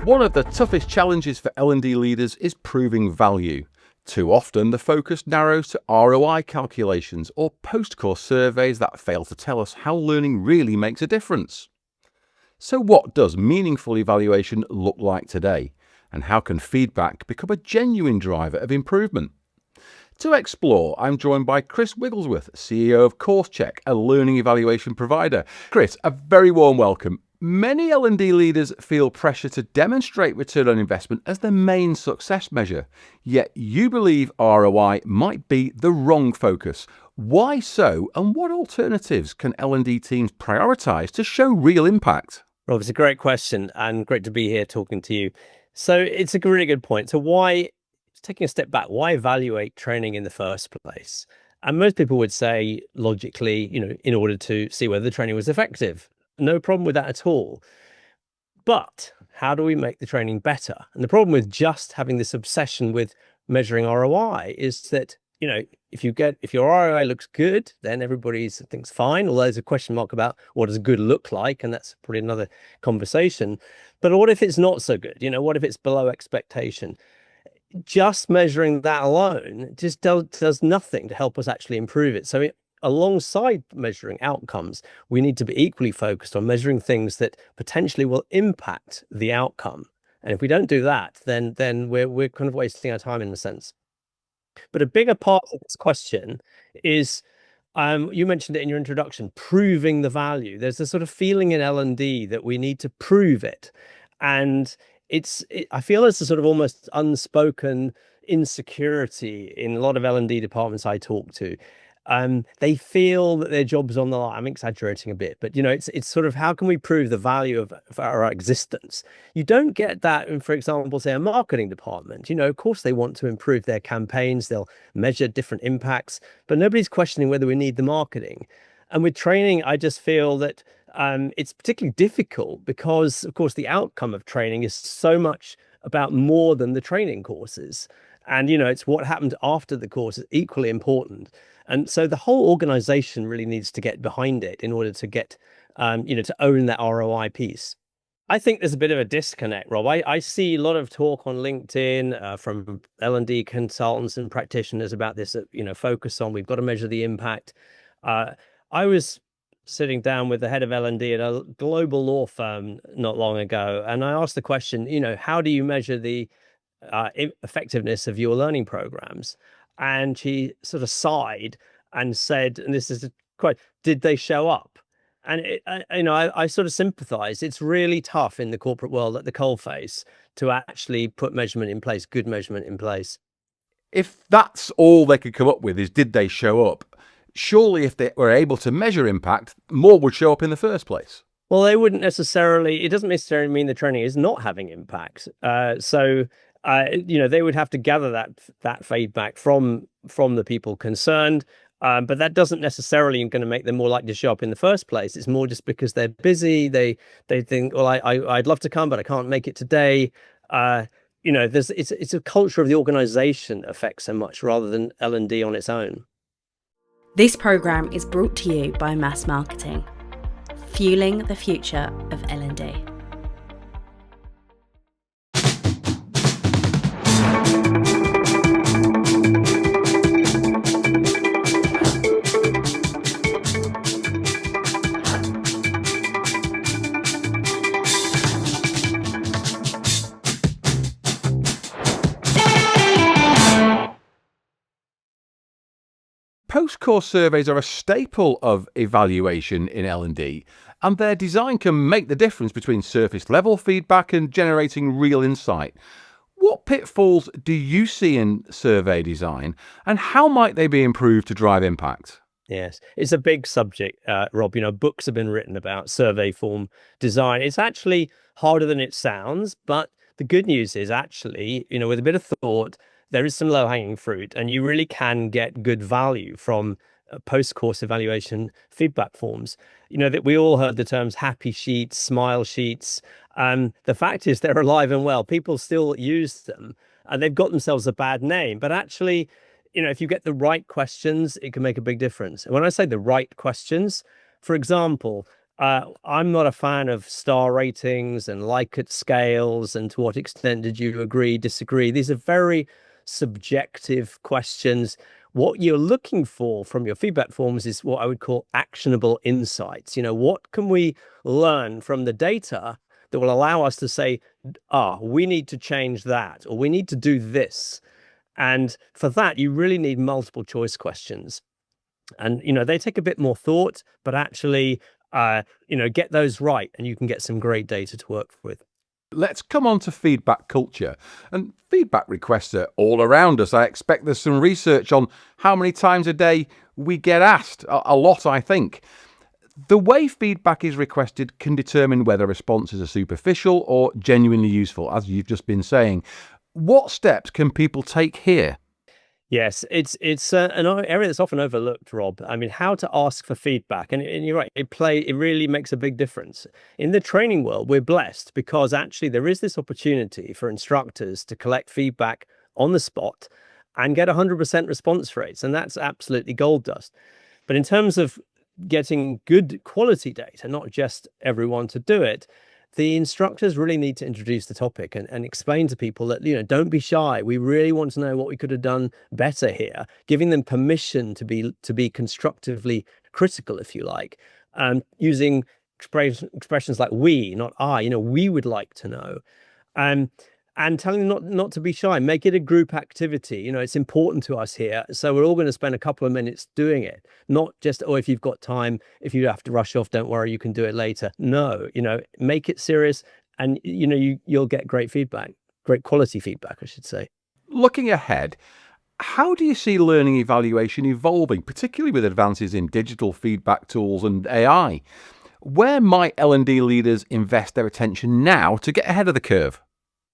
One of the toughest challenges for L&D leaders is proving value. Too often the focus narrows to ROI calculations or post-course surveys that fail to tell us how learning really makes a difference. So what does meaningful evaluation look like today? And how can feedback become a genuine driver of improvement? To explore, I'm joined by Chris Wigglesworth, CEO of Coursecheck, a learning evaluation provider. Chris, a very warm welcome. Many L&D leaders feel pressure to demonstrate return on investment as the main success measure, yet you believe ROI might be the wrong focus. Why so, and what alternatives can L&D teams prioritise to show real impact? Rob, it's a great question and great to be here talking to you. So it's a really good point. So taking a step back, why evaluate training in the first place? And most people would say logically, in order to see whether the training was effective. No problem with that at all. But how do we make the training better? And the problem with just having this obsession with measuring ROI is that, if your ROI looks good, then everybody thinks fine, although there's a question mark about what does good look like, and that's probably another conversation. But what if it's not so good? What if it's below expectation? Just measuring that alone just does nothing to help us actually improve it. So alongside measuring outcomes, we need to be equally focused on measuring things that potentially will impact the outcome. And if we don't do that, then we're kind of wasting our time in a sense. But a bigger part of this question is, you mentioned it in your introduction, proving the value. There's a sort of feeling in L&D that we need to prove it. And I feel it's a sort of almost unspoken insecurity in a lot of L&D departments I talk to. They feel that their job's on the line. I'm exaggerating a bit, but it's sort of, how can we prove the value of our existence? You don't get that in, for example, say a marketing department. Of course they want to improve their campaigns. They'll measure different impacts, but nobody's questioning whether we need the marketing. And with training, I just feel that it's particularly difficult because, of course, the outcome of training is so much about more than the training courses. And, it's what happened after the course is equally important. And so the whole organization really needs to get behind it in order to get, to own that ROI piece. I think there's a bit of a disconnect, Rob. I see a lot of talk on LinkedIn from L&D consultants and practitioners about this, focus on, we've got to measure the impact. I was sitting down with the head of L&D at a global law firm not long ago, and I asked the question, how do you measure the effectiveness of your learning programs? And she sort of sighed and said, and this is a quote, "Did they show up?" And I sort of sympathize. It's really tough in the corporate world at the coalface to actually put measurement in place, good measurement in place. If that's all they could come up with is did they show up, surely if they were able to measure impact, more would show up in the first place. Well, it doesn't necessarily mean the training is not having impact. They would have to gather that feedback from the people concerned, but that doesn't necessarily going to make them more likely to show up in the first place. It's more just because they're busy. They think, well, I'd love to come, but I can't make it today. It's a culture of the organization affects so much rather than L&D on its own. This program is brought to you by Mass Marketing, fueling the future of L&D. Post-course surveys are a staple of evaluation in L&D, and their design can make the difference between surface-level feedback and generating real insight. What pitfalls do you see in survey design, and how might they be improved to drive impact? Yes, it's a big subject, Rob. Books have been written about survey form design. It's actually harder than it sounds, but the good news is actually, with a bit of thought, there is some low-hanging fruit, and you really can get good value from post-course evaluation feedback forms. That we all heard the terms happy sheets, smile sheets. The fact is they're alive and well. People still use them, and they've got themselves a bad name. But actually, if you get the right questions, it can make a big difference. And when I say the right questions, for example, I'm not a fan of star ratings and Likert scales and to what extent did you agree, disagree. These are very subjective questions. What you're looking for from your feedback forms is what I would call actionable insights. What can we learn from the data that will allow us to say, we need to change that, or we need to do this. And for that, you really need multiple choice questions. And, they take a bit more thought, but actually, get those right and you can get some great data to work with. Let's come on to feedback culture. And feedback requests are all around us. I expect there's some research on how many times a day we get asked. A lot, I think. The way feedback is requested can determine whether responses are superficial or genuinely useful, as you've just been saying. What steps can people take here? Yes, it's an area that's often overlooked, Rob. I mean, how to ask for feedback, and you're right. It really makes a big difference in the training world. We're blessed because actually there is this opportunity for instructors to collect feedback on the spot and get 100% response rates, and that's absolutely gold dust. But in terms of getting good quality data, not just everyone to do it, the instructors really need to introduce the topic and explain to people that, don't be shy. We really want to know what we could have done better here, giving them permission to be constructively critical, if you like, using expressions like we, not I, we would like to know. And telling them not to be shy, make it a group activity. It's important to us here. So we're all going to spend a couple of minutes doing it, not just, if you've got time, if you have to rush off, don't worry, you can do it later. No, make it serious and, you'll get great feedback, great quality feedback, I should say. Looking ahead, how do you see learning evaluation evolving, particularly with advances in digital feedback tools and AI? Where might L&D leaders invest their attention now to get ahead of the curve?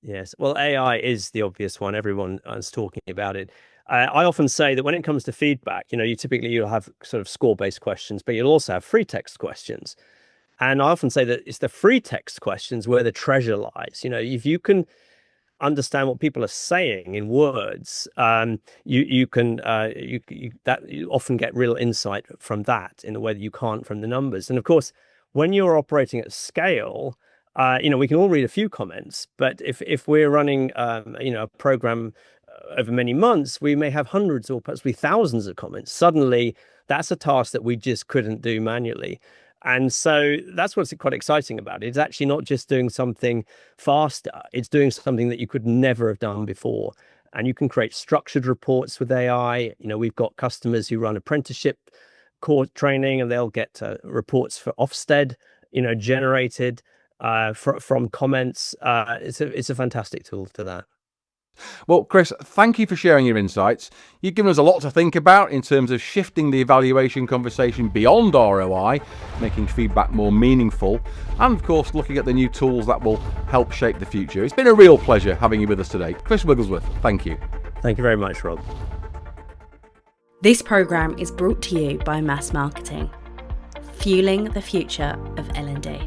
Yes, well, AI is the obvious one. Everyone is talking about it. I often say that when it comes to feedback, you'll have sort of score-based questions, but you'll also have free text questions. And I often say that it's the free text questions where the treasure lies. If you can understand what people are saying in words, you often get real insight from that in a way that you can't from the numbers. And of course, when you're operating at scale, we can all read a few comments, but if we're running, a program over many months, we may have hundreds or possibly thousands of comments. Suddenly, that's a task that we just couldn't do manually. And so that's what's quite exciting about it. It's actually not just doing something faster. It's doing something that you could never have done before. And you can create structured reports with AI. We've got customers who run apprenticeship course training, and they'll get reports for Ofsted, generated from comments. It's a fantastic tool to that. Well, Chris, thank you for sharing your insights. You've given us a lot to think about in terms of shifting the evaluation conversation beyond ROI, making feedback more meaningful, and of course, looking at the new tools that will help shape the future. It's been a real pleasure having you with us today. Chris Wigglesworth, thank you. Thank you very much, Rob. This programme is brought to you by Mass Marketing, fueling the future of L&D.